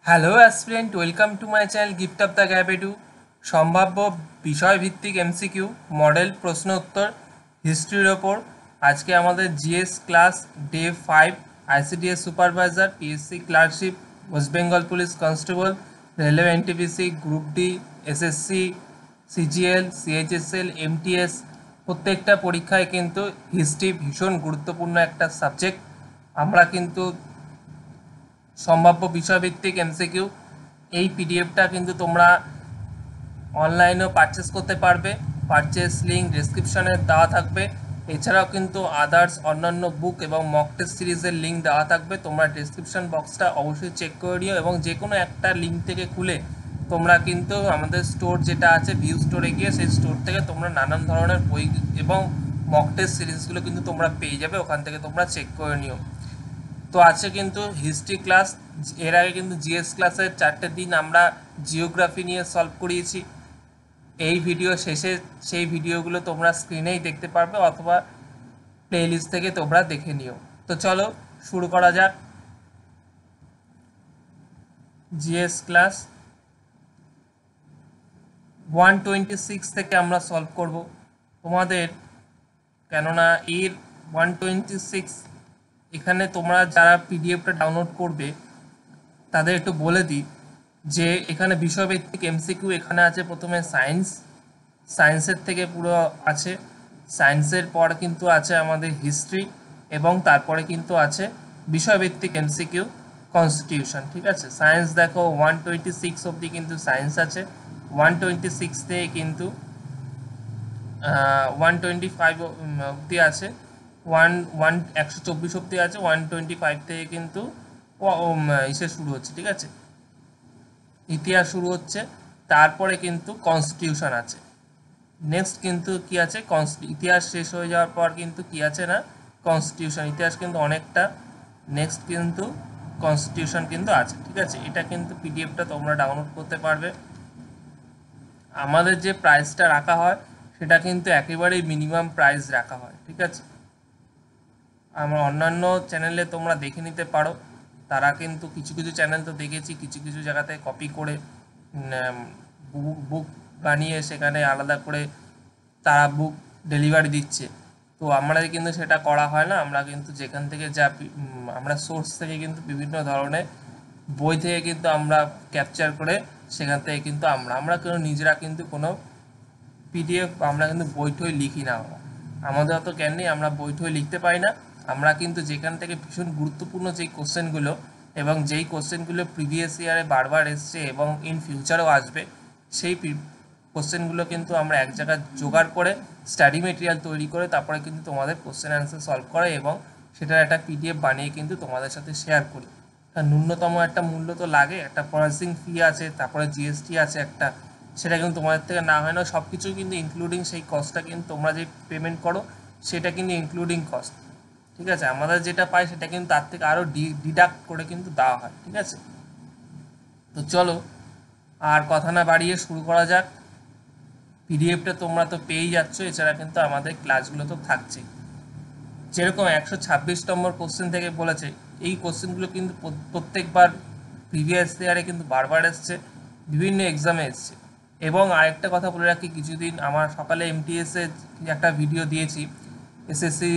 Hello aspirant, welcome to my channel gift of the গ্যাবেডু। সম্ভাব্য বিষয়ভিত্তিক এমসিকিউ মডেল প্রশ্ন উত্তর হিস্ট্রির ওপর। আজকে আমাদের GS class day 5, ICDS supervisor, PSC clerkship, West Bengal police constable, railway NTPC, group D, SSC, CGL, CHSL, MTS প্রত্যেকটা পরীক্ষায় কিন্তু হিস্ট্রি ভীষণ গুরুত্বপূর্ণ একটা সাবজেক্ট। আমরা কিন্তু সম্ভাব্য বিষয়ভিত্তিক এমসিকিউ এই পিডিএফটা কিন্তু তোমরা অনলাইনেও পারচেস করতে পারবে। পারচেস লিঙ্ক ডেসক্রিপশনে দেওয়া থাকবে। এছাড়াও কিন্তু আদার্স অন্যান্য বুক এবং মক টেস্ট সিরিজের লিঙ্ক দেওয়া থাকবে। তোমরা ডেসক্রিপশন বক্সটা অবশ্যই চেক করে নিও এবং যে কোনো একটা লিঙ্ক থেকে খুলে তোমরা কিন্তু আমাদের স্টোর যেটা আছে ভিউ স্টোরে গিয়ে সেই স্টোর থেকে তোমরা নানান ধরনের বই এবং মক টেস্ট সিরিজগুলো কিন্তু তোমরা পেয়ে যাবে, ওখান থেকে তোমরা চেক করে নিও। তো আছে কিন্তু হিস্ট্রি ক্লাস, এর আগে কিন্তু জিএস ক্লাসের 4টে দিন আমরা জিওগ্রাফি নিয়ে সলভ করিয়েছি। এই ভিডিও শেষে সেই ভিডিওগুলো তোমরা স্ক্রিনেই দেখতে পারবে অথবা প্লেলিস্ট থেকে তোমরা দেখে নিও। তো চলো শুরু করা যাক। জিএস ক্লাস 126 থেকে আমরা সলভ করব তোমাদের, কেননা এর 126 এখানে তোমরা যারা পিডিএফটা ডাউনলোড করবে তাদের একটু বলে দিই যে এখানে বিষয়ভিত্তিক এমসিকিউ এখানে আছে। প্রথমে সায়েন্সের থেকে পুরো আছে, সায়েন্সের পর কিন্তু আছে আমাদের হিস্ট্রি এবং তারপরে কিন্তু আছে বিষয়ভিত্তিক এমসিকিউ কনস্টিটিউশন। ঠিক আছে, সায়েন্স দেখো 126 অবধি কিন্তু সায়েন্স আছে, 126 থেকে কিন্তু 125 অবধি আছে, 124 অবধি আছে, 125 থেকে কিন্তু ইসে শুরু হচ্ছে। ঠিক আছে, ইতিহাস শুরু হচ্ছে, তারপরে কিন্তু কনস্টিটিউশন আছে। নেক্সট কিন্তু কি আছে, ইতিহাস শেষ হয়ে যাওয়ার পর কিন্তু কি আছে না কনস্টিটিউশন। ইতিহাস কিন্তু অনেকটা, নেক্সট কিন্তু কনস্টিটিউশন কিন্তু আছে। ঠিক আছে, এটা কিন্তু পিডিএফটা তোমরা ডাউনলোড করতে পারবে। আমাদের যে প্রাইসটা রাখা হয় সেটা কিন্তু একেবারেই মিনিমাম প্রাইস রাখা হয়। ঠিক আছে, আমার অন্যান্য চ্যানেলে তোমরা দেখে নিতে পারো, তারা কিন্তু কিছু কিছু চ্যানেল তো দেখেছি কিছু কিছু জায়গাতে কপি করে বুক বানিয়ে সেখানে আলাদা করে তারা বুক ডেলিভারি দিচ্ছে। তো আমরা কিন্তু সেটা করা হয় না, আমরা কিন্তু যেখান থেকে আমরা সোর্স থেকে কিন্তু বিভিন্ন ধরনের বই থেকে কিন্তু আমরা ক্যাপচার করে সেখান থেকে কিন্তু আমরা কেউ নিজেরা কিন্তু কোনো পিডিএফ আমরা কিন্তু বই টই লিখি না। আমাদের অত জ্ঞান নেই, আমরা বই টই লিখতে পারি না। আমরা কিন্তু যেখান থেকে ভীষণ গুরুত্বপূর্ণ যেই কোশ্চেনগুলো এবং যেই কোশ্চেনগুলো প্রিভিয়াস ইয়ারে বারবার এসছে এবং ইন ফিউচারেও আসবে, সেই কোশ্চেনগুলো কিন্তু আমরা এক জায়গায় জোগাড় করে স্টাডি মেটেরিয়াল তৈরি করে তারপরে কিন্তু তোমাদের কোশ্চেন অ্যান্সার সলভ করে এবং সেটার একটা পিডিএফ বানিয়ে কিন্তু তোমাদের সাথে শেয়ার করি। ন্যূনতম একটা মূল্য তো লাগে, একটা প্রসেসিং ফি আছে, তারপরে জিএসটি আছে একটা, সেটা কিন্তু তোমাদের থেকে না হয় না, সব কিছু কিন্তু ইনক্লুডিং সেই কস্টটা কিন্তু তোমরা যে পেমেন্ট করো সেটা কিন্তু ইনক্লুডিং কস্ট। ঠিক আছে, আমাদের যেটা পাই সেটা কিন্তু তার থেকে আরও ডিডাক্ট করে কিন্তু দেওয়া হয়। ঠিক আছে, তো চলো আর কথা না বাড়িয়ে শুরু করা যাক। পিডিএফটা তোমরা তো পেয়েই যাচ্ছ, এছাড়া কিন্তু আমাদের ক্লাসগুলো তো থাকছেই। যেরকম 126 নম্বর কোশ্চেন থেকে বলেছে, এই কোশ্চেনগুলো কিন্তু প্রত্যেকবার প্রিভিয়াস ইয়ারে কিন্তু বারবার এসছে, বিভিন্ন এক্সামে এসছে। এবং আরেকটা কথা বলে রাখি, কিছুদিন আমার সকালে এমটিএসে একটা ভিডিও দিয়েছি, এসএসসি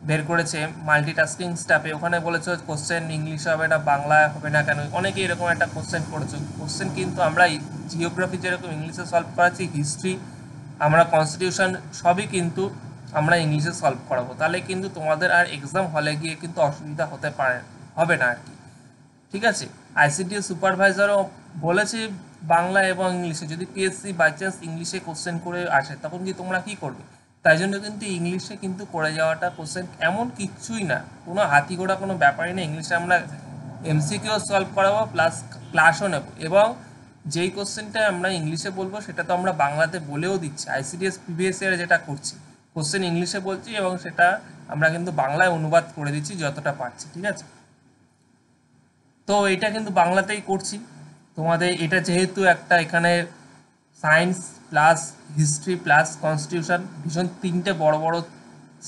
বের করেছে মাল্টিটাস্কিং স্টাফে, ওখানে বলেছে কোশ্চেন ইংলিশে হবে না বাংলা হবে না কেন, অনেকে এরকম একটা কোশ্চেন করেছে। কোশ্চেন কিন্তু আমরা জিওগ্রাফি যেরকম ইংলিশে সলভ করাচ্ছি, হিস্ট্রি আমরা কনস্টিটিউশন সবই কিন্তু আমরা ইংলিশে সলভ করাবো, তাহলে কিন্তু তোমাদের আর এক্সাম হলে গিয়ে কিন্তু অসুবিধা হবে না আর কি। ঠিক আছে, আইসিডিএস সুপারভাইজারও বলেছে বাংলা এবং ইংলিশে, যদি পিএসসি বাই চান্স ইংলিশে কোশ্চেন করে আসে তখন কি তোমরা কি করবে? তাই জন্য কিন্তু ইংলিশে কিন্তু করে যাওয়াটা কোশ্চেন এমন কিচ্ছুই না, কোনো হাতি ঘোড়া কোনো ব্যাপারই না। ইংলিশে আমরা এমসিকিউ সলভ করাবো প্লাস ক্লাসও নেব, এবং যেই কোশ্চেনটা আমরা ইংলিশে বলবো সেটা তো আমরা বাংলাতে বলেও দিচ্ছি। আইসিডিএস প্রিভিয়াস ইয়ারে যেটা করছি, কোশ্চেন ইংলিশে বলছি এবং সেটা আমরা কিন্তু বাংলায় অনুবাদ করে দিচ্ছি যতটা পারছি। ঠিক আছে, তো এটা কিন্তু বাংলাতেই করছি তোমাদের। এটা যেহেতু একটা এখানে science plus history plus constitution, ভীষণ তিনটে বড় বড়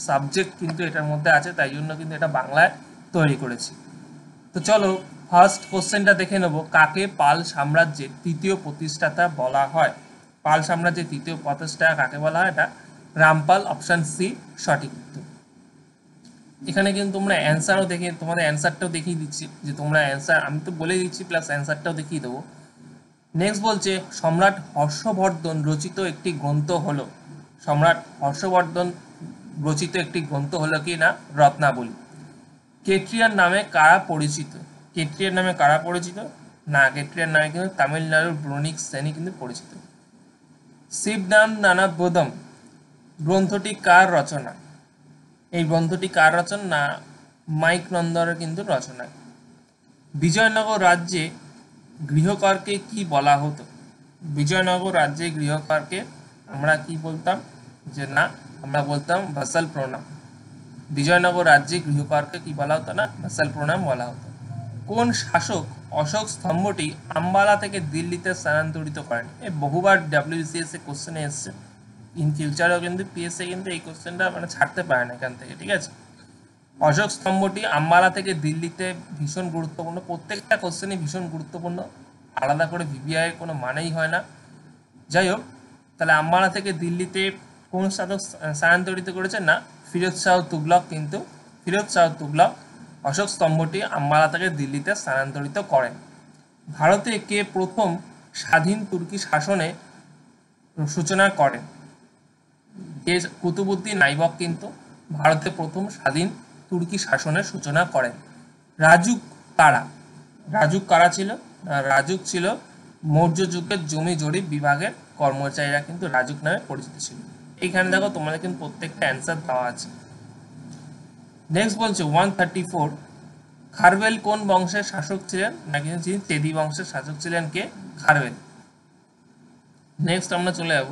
সাবজেক্ট কিন্তু এটার মধ্যে আছে, তাই জন্য কিন্তু এটা বাংলায় তৈরি করেছি। তো চলো ফার্স্ট কোশ্চেনটা দেখে নেব, কাকে পাল সাম্রাজ্যের তৃতীয় প্রতিষ্ঠাতা বলা হয়? পাল সাম্রাজ্যের তৃতীয় প্রতিষ্ঠাতা কাকে বলা হয়? এটা রামপাল, অপশন সি সঠিক উত্তর। এখানে কিন্তু তোমরা অ্যান্সারও দেখে, তোমাদের অ্যান্সারটাও দেখিয়ে দিচ্ছি, যে তোমরা অ্যান্সার আমি তো বলে দিচ্ছি প্লাস অ্যান্সারটাও দেখিয়ে দেবো। নেক্সট বলছে সম্রাট হর্ষবর্ধন রচিত একটি গ্রন্থ হলো, সম্রাট হর্ষবর্ধন রচিত একটি গ্রন্থ হলো কি না রত্নাবলী। কেট্রিয়ার নামে কারা পরিচিত? কেট্রিয়ার নামে কারা পরিচিত? না, কেট্রিয়ার নামে কিন্তু তামিলনাড়ুর ব্রণিক শ্রেণী কিন্তু পরিচিত। শিবনাম নানাবোধম গ্রন্থটি কার রচনা? এই গ্রন্থটি কার রচনা? না, মাইক নন্দরের কিন্তু রচনা। বিজয়নগর রাজ্যে গৃহকরকে কি বলা হতো? বিজয়নগর রাজ্যে গৃহকরকে আমরা কি বলতাম? যে না, আমরা বলতাম ভাসাল প্রণাম। বিজয়নগর রাজ্যে গৃহকরকে কি বলা হতো? না, ভাসাল প্রণাম বলা হতো। কোন শাসক অশোক স্তম্ভটি আম্বালা থেকে দিল্লিতে স্থানান্তরিত করেন? এই বহুবার WBCS এ কোশ্চেনে এসছে, ইন ফিউচারেও কিন্তু পিএসসি কিন্তু এই কোশ্চেনটা মানে ছাড়তে পারে না এখান থেকে, ঠিক আছে। অশোক স্তম্ভটি আম্বালা থেকে দিল্লিতে ভীষণ গুরুত্বপূর্ণ, প্রত্যেকটা কোশ্চেনই ভীষণ গুরুত্বপূর্ণ, আলাদা করে ভিভিআই এর কোনো মানেই হয় না। যাই হোক, তাহলে আম্বালা থেকে দিল্লিতে কোন শাসক স্থানান্তরিত করেছেন? না, ফিরোজ শাহ তুগলক কিন্তু ফিরোজ শাহ তুগলক অশোক স্তম্ভটি আম্বালা থেকে দিল্লিতে স্থানান্তরিত করেন। ভারতে কে প্রথম স্বাধীন তুর্কি শাসনে সূচনা করেন? কুতুবউদ্দিন আইবক কিন্তু ভারতে প্রথম স্বাধীন তুর্কি শাসনের সূচনা করেন। রাজুক কারা? রাজুক কারা ছিল? রাজুক ছিল মৌর্য যুগের জমি জরিপ বিভাগের কর্মচারীরা কিন্তু রাজুক নামে পরিচিত ছিল। এখানে দেখো তোমাদের কিন্তু প্রত্যেকটা অ্যান্সার দেওয়া আছে। নেক্সট বলছে 134, খারবেল কোন বংশের শাসক ছিলেন? না কিন্তু চেদি বংশের শাসক ছিলেন কে? খারবেল। নেক্সট আমরা চলে যাব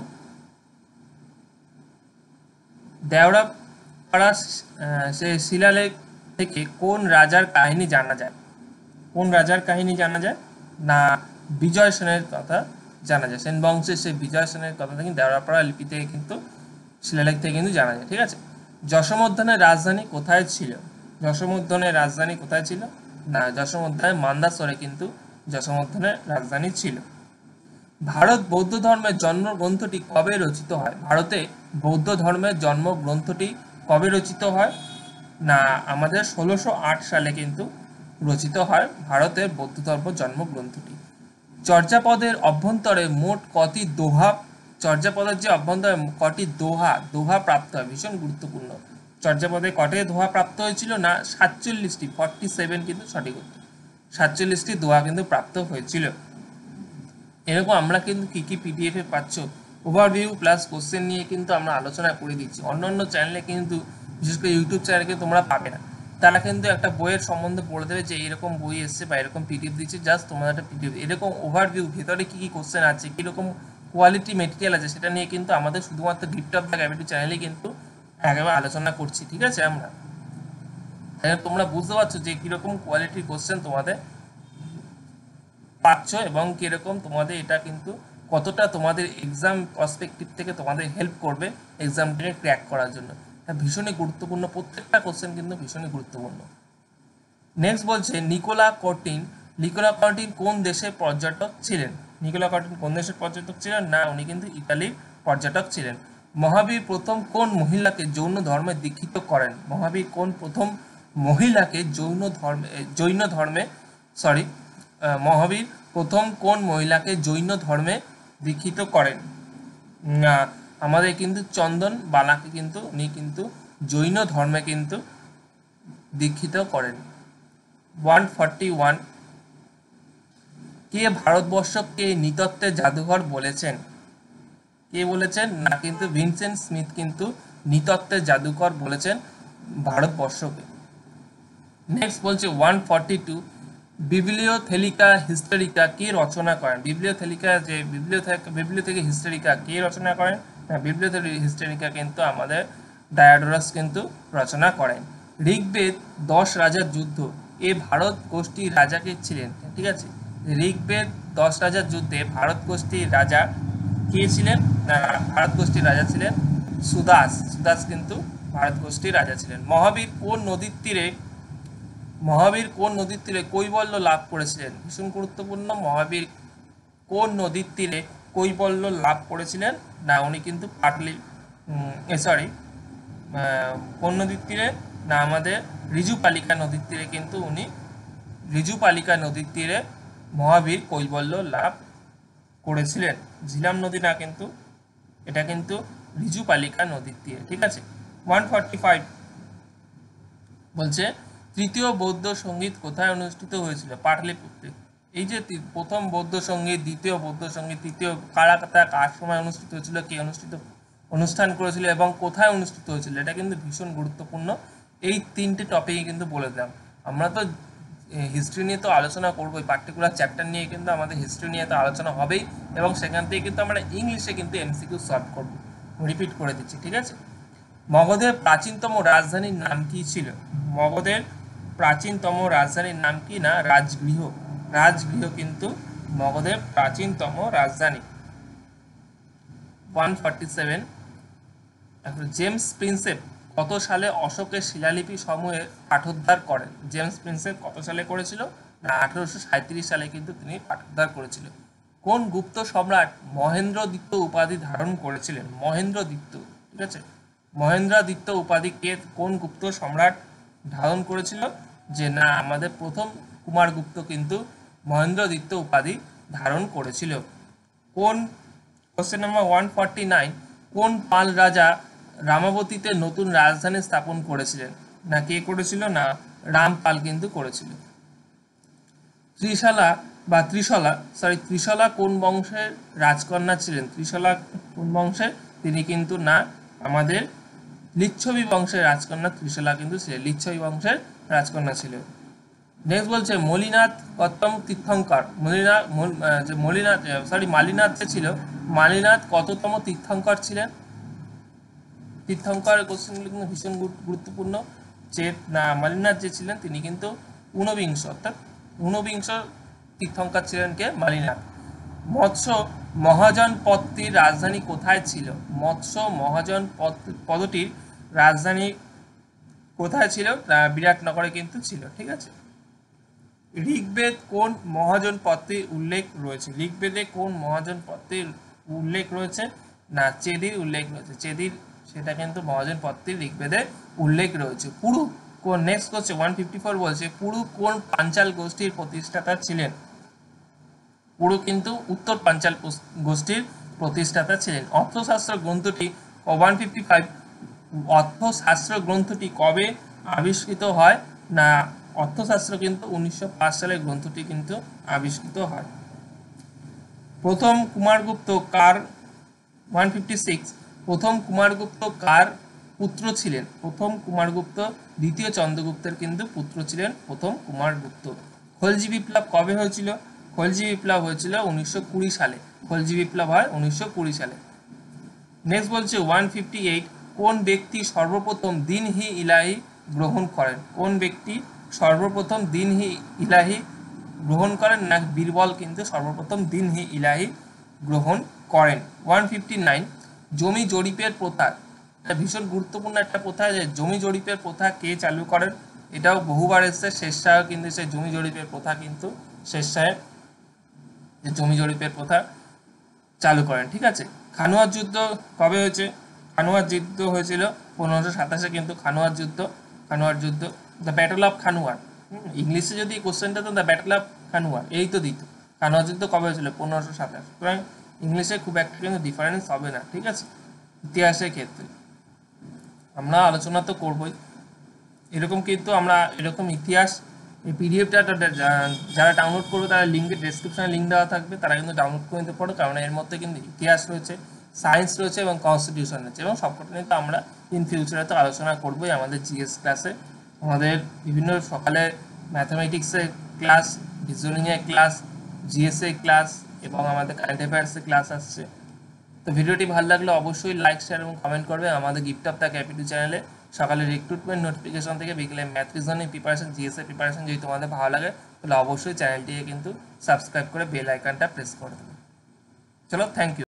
দেওড়াপাড়া সে শিলালেখ থেকে কোন রাজার কাহিনী জানা যায়? কোন রাজার কাহিনী জানা যায়? না, বিজয় সেনের কথা জানা যায়। সেন বংশের সেই বিজয় সেনের কথা থেকে দেওড়াপাড়া লিপি থেকে কিন্তু শিলালেখ থেকে কিন্তু জানা যায়, ঠিক আছে। যশোমর্ধনের রাজধানী কোথায় ছিল? যশোমর্ধনের রাজধানী কোথায় ছিল? না, যশোমর্ধনের মান্দাসরে কিন্তু যশোমর্ধনের রাজধানী ছিল। ভারত বৌদ্ধ ধর্মের জন্ম গ্রন্থটি কবে রচিত হয়? ভারতে বৌদ্ধ ধর্মের জন্ম গ্রন্থটি কবে রচিত হয়? না, আমাদের 1608 সালে কিন্তু রচিত হয় ভারতের বৌদ্ধ ধর্ম জন্ম গ্রন্থটি। চর্যাপদের অভ্যন্তরে মোট কটি দোহা? চর্যাপদের যে অভ্যন্তরে কটি দোহা প্রাপ্ত হয়, ভীষণ গুরুত্বপূর্ণ। চর্যাপদে কটি দোহা প্রাপ্ত হয়েছিল? না, 47টি, 47 কিন্তু সঠিক উত্তর। 47টি দোহা কিন্তু প্রাপ্ত হয়েছিল। এরকম আমরা কিন্তু কি কি পিডিএফ এ পাচ্ছ ওভারভিউ প্লাস কোশ্চেন নিয়ে কিন্তু আমরা আলোচনা করে দিচ্ছি। অন্যান্য চ্যানেলে কিন্তু, বিশেষ করে ইউটিউব চ্যানেলে তোমরা পাবে না। তারা কিন্তু একটা বইয়ের সম্বন্ধে বলে দেবে যে এরকম বই এসছে বা এরকম পিডিএফ দিচ্ছে, জাস্ট তোমাদের একটা পিডিএফ, এরকম ওভারভিউ ভেতরে কি কি কোশ্চেন আছে, কীরকম কোয়ালিটি মেটেরিয়াল আছে, সেটা নিয়ে কিন্তু আমাদের শুধুমাত্র গিফট অফ দ্য ক্যাপিটাল চ্যানেলে কিন্তু একেবারে আলোচনা করছি, ঠিক আছে। আমরা তোমরা বুঝতে পারছো যে কীরকম কোয়ালিটির কোশ্চেন তোমাদের পাচ্ছ এবং কিরকম তোমাদের এটা কিন্তু কতটা তোমাদের এক্সাম পার্সপেক্টিভ থেকে তোমাদের হেল্প করবে এক্সামটাকে ক্র্যাক করার জন্য। এটা ভীষণই গুরুত্বপূর্ণ, প্রত্যেকটা কোশ্চেন কিন্তু ভীষণই গুরুত্বপূর্ণ। নেক্সট বলছে নিকোলা কর্টিন কোন দেশের পর্যটক ছিলেন? নিকোলা কর্টিন কোন দেশের পর্যটক ছিলেন? না, উনি কিন্তু ইতালির পর্যটক ছিলেন। মহাবীর প্রথম কোন মহিলাকে জৈন ধর্মে দীক্ষিত করেন? মহাবীর কোন প্রথম মহিলাকে মহাবীর প্রথম কোন মহিলাকে জৈন ধর্মে দীক্ষিত করেন? না, আমাদের কিন্তু চন্দন বালাকে কিন্তু উনি কিন্তু জৈন ধর্মে কিন্তু দীক্ষিত করেন। 141, কে ভারতবর্ষকে নৃতত্ত্বের জাদুঘর বলেছেন? কে বলেছেন? না, কিন্তু ভিনসেন্ট স্মিথ কিন্তু নৃতত্ত্বের জাদুঘর বলেছেন ভারতবর্ষকে। নেক্সট বলছে 142, বিবলিওথেলিকা হিস্টোরিকা কে রচনা করেন? বিবলিওথেকা হিস্টোরিকা কে রচনা করেন? বিবলিওথেকা হিস্টোরিকা কিন্তু আমাদের ডায়োডোরাস কিন্তু রচনা করেন। ঋগ্বেদ 10 রাজার যুদ্ধ এ ভারত গোষ্ঠীর রাজা কে ছিলেন? ঠিক আছে, ঋগ্বেদ 10 রাজার যুদ্ধে ভারত গোষ্ঠীর রাজা কে ছিলেন? না, ভারত গোষ্ঠীর রাজা ছিলেন সুদাস কিন্তু ভারত গোষ্ঠীর রাজা ছিলেন। মহাবীর কোন নদীর তীরে মহাবীর কোন নদীর তীরে কৈবল্য লাভ করেছিলেন? ভীষণ গুরুত্বপূর্ণ। মহাবীর কোন নদীর তীরে কৈবল্য লাভ করেছিলেন? না উনি কিন্তু কোন নদীর তীরে? না আমাদের ঋজুপালিকা নদীর তীরে কিন্তু উনি ঋজুপালিকা নদীর তীরে মহাবীর কৈবল্য লাভ করেছিলেন। ঝিলাম নদী না, কিন্তু এটা কিন্তু ঋজুপালিকা নদীর তীরে। ঠিক আছে। 145 বলছে তৃতীয় বৌদ্ধ সঙ্গীত কোথায় অনুষ্ঠিত হয়েছিল? পাটলিপুত্রে। এই যে প্রথম বৌদ্ধ সঙ্গীত, দ্বিতীয় বৌদ্ধ সঙ্গীত, তৃতীয় কার সময় অনুষ্ঠিত হয়েছিল, কে অনুষ্ঠান করেছিল এবং কোথায় অনুষ্ঠিত হয়েছিল, এটা কিন্তু ভীষণ গুরুত্বপূর্ণ। এই তিনটে টপিকই কিন্তু বলে দিলাম। আমরা তো হিস্ট্রি নিয়ে তো আলোচনা করবোই, পার্টিকুলার চ্যাপ্টার নিয়ে কিন্তু আমাদের হিস্ট্রি নিয়ে তো আলোচনা হবেই, এবং সেখান থেকে কিন্তু আমরা ইংলিশে কিন্তু এমসিকিউ সলভ করবো। রিপিট করে দিচ্ছি, ঠিক আছে। মগধের প্রাচীনতম রাজধানীর নাম কি ছিল? মগধের প্রাচীনতম রাজধানীর নাম কি? না রাজগৃহ। রাজগৃহ কিন্তু মগধের প্রাচীনতম রাজধানী। 147 জেমস প্রিন্সেপ কত সালে অশোকের শিলালিপি সমূহে পাঠোদ্ধার করেন? জেমস প্রিন্সেপ কত সালে করেছিল? না 1837 সালে কিন্তু তিনি পাঠোদ্ধার করেছিল। কোন গুপ্ত সম্রাট মহেন্দ্রদিত্য উপাধি ধারণ করেছিলেন? মহেন্দ্রদিত্য, ঠিক আছে। মহেন্দ্রদিত্য উপাধি কে, কোন গুপ্ত সম্রাট ধারণ করেছিল? যে না আমাদের প্রথম কুমারগুপ্ত কিন্তু মহেন্দ্রদিত্য উপাধি ধারণ করেছিল। কোন কোশ্চেন নাম্বার 149 কোন পাল রাজা রামাবতীতে নতুন রাজধানী স্থাপন করেছিলেন? না কে করেছিল? না রামপাল কিন্তু করেছিল। ত্রিশলা কোন বংশের রাজকন্যা ছিলেন? ত্রিশলা কোন বংশের? তিনি কিন্তু না আমাদের লিচ্ছবি বংশের রাজকন্যা ত্রিশলা কিন্তু ছিলেন, লিচ্ছবি বংশের রাজকন্যা ছিল। নেক্সট বলছে মলিনাথ কততম তীর্থঙ্কর? মালিনাথ যে ছিল, মালিনাথ কততম তীর্থঙ্কর ছিলেন? তীর্থঙ্কর কোশ্চেনগুলো কিন্তু ভীষণ গুরুত্বপূর্ণ। যে না মালিনাথ যে ছিলেন তিনি কিন্তু ঊনবিংশ তীর্থঙ্কর ছিলেন কে? মালিনাথ। মৎস্য মহাজনপদটির রাজধানী কোথায় ছিল? মৎস্য মহাজনপদটির রাজধানী কোথায় ছিল? বিরাটনগরে কিন্তু ছিল, ঠিক আছে। ঋগ্বেদ কোন মহাজনপদটির উল্লেখ রয়েছে? ঋগ্বেদে কোন মহাজনপদটির উল্লেখ রয়েছে? না চেদির উল্লেখ রয়েছে। চেদির সেটা কিন্তু মহাজনপদটির ঋগ্বেদে উল্লেখ রয়েছে। পুরু কোন, নেক্সট করছে 154 বলছে পুরু কোন পাঞ্চাল গোষ্ঠীর প্রতিষ্ঠাতা ছিলেন? পুরু কিন্তু উত্তর পাঞ্চাল গোষ্ঠীর প্রতিষ্ঠাতা ছিলেন। অর্থশাস্ত্র গ্রন্থটি 155 অর্থশাস্ত্র গ্রন্থটি কবে আবিষ্কৃত হয়? না অর্থশাস্ত্র কিন্তু 1905 সালে গ্রন্থটি কিন্তু আবিষ্কৃত হয়। প্রথম কুমারগুপ্ত কার 156 প্রথম কুমারগুপ্ত কার পুত্র ছিলেন? প্রথম কুমারগুপ্ত দ্বিতীয় চন্দ্রগুপ্তের কিন্তু পুত্র ছিলেন প্রথম কুমারগুপ্ত। খলজি বিপ্লব কবে হয়েছিল? খলজি বিপ্লব হয়েছিল 1920 সালে। খলজি বিপ্লব হয় 1920 সালে। নেক্সট বলছে 158 কোন ব্যক্তি সর্বপ্রথম দিন-ই ইলাহি গ্রহণ করেন? কোন ব্যক্তি সর্বপ্রথম দিন-ই ইলাহি গ্রহণ করেন? না বীরবল কিন্তু সর্বপ্রথম দিন-ই ইলাহি গ্রহণ করেন। 159 জমি জরিপের প্রথা, এটা ভীষণ গুরুত্বপূর্ণ একটা প্রথা। যে জমি জরিপের প্রথা কে চালু করেন? এটাও বহুবার এসছে। শেরশাহ কিন্তু সেই জমি জরিপের প্রথা কিন্তু শেরশাহ জমি জরিপের প্রথা চালু করেন, ঠিক আছে। খানুয়ার যুদ্ধ কবে হয়েছে? খানুয়ার যুদ্ধ হয়েছিল 1527 কিন্তু খানুয়ার যুদ্ধ দ্য ব্যাটল অফ খানুয়ার। ইংলিশে যদি কোশ্চেনটা তো দ্য ব্যাটল অফ খানুয়ার এই তো দিত। খানুয়ার যুদ্ধ কবে হয়েছিল? 1527। সুতরাং ইংলিশে খুব একটা কিন্তু ডিফারেন্স হবে না, ঠিক আছে। ইতিহাসের ক্ষেত্রে আমরা আলোচনা তো করবই, এরকম কিন্তু আমরা এরকম ইতিহাস এই পিডিএফটা যারা ডাউনলোড করবে তারা লিঙ্কের ডেসক্রিপশনে লিঙ্ক দেওয়া থাকবে, তারা কিন্তু ডাউনলোড করে নিতে পারো। কারণ এর মধ্যে কিন্তু ইতিহাস রয়েছে, সায়েন্স রয়েছে এবং কনস্টিটিউশন রয়েছে, এবং সবকটা নিয়ে তো আমরা ইন ফিউচারে তো আলোচনা করবোই। আমাদের জিএস ক্লাসে আমাদের বিভিন্ন সকালে ম্যাথামেটিক্সের ক্লাস, রিজনিংয়ের ক্লাস, জিএসের ক্লাস এবং আমাদের কারেন্ট অ্যাফেয়ার্সের ক্লাস আসছে। তো ভিডিওটি ভালো লাগলে অবশ্যই লাইক, শেয়ার এবং কমেন্ট করবে। আমাদের গিফট অফ দ্য ক্যাপিটাল চ্যানেলে সকালে রিক্রুটমেন্ট নোটিফিকেশন থেকে বিকেলে math reasoning preparation, GSA preparation যদি তোমাদের ভালো লাগে তাহলে অবশ্যই চ্যানেলটিকে কিন্তু সাবস্ক্রাইব করে বেল আইকনটা প্রেস করে দেবে। চলো, থ্যাংক ইউ।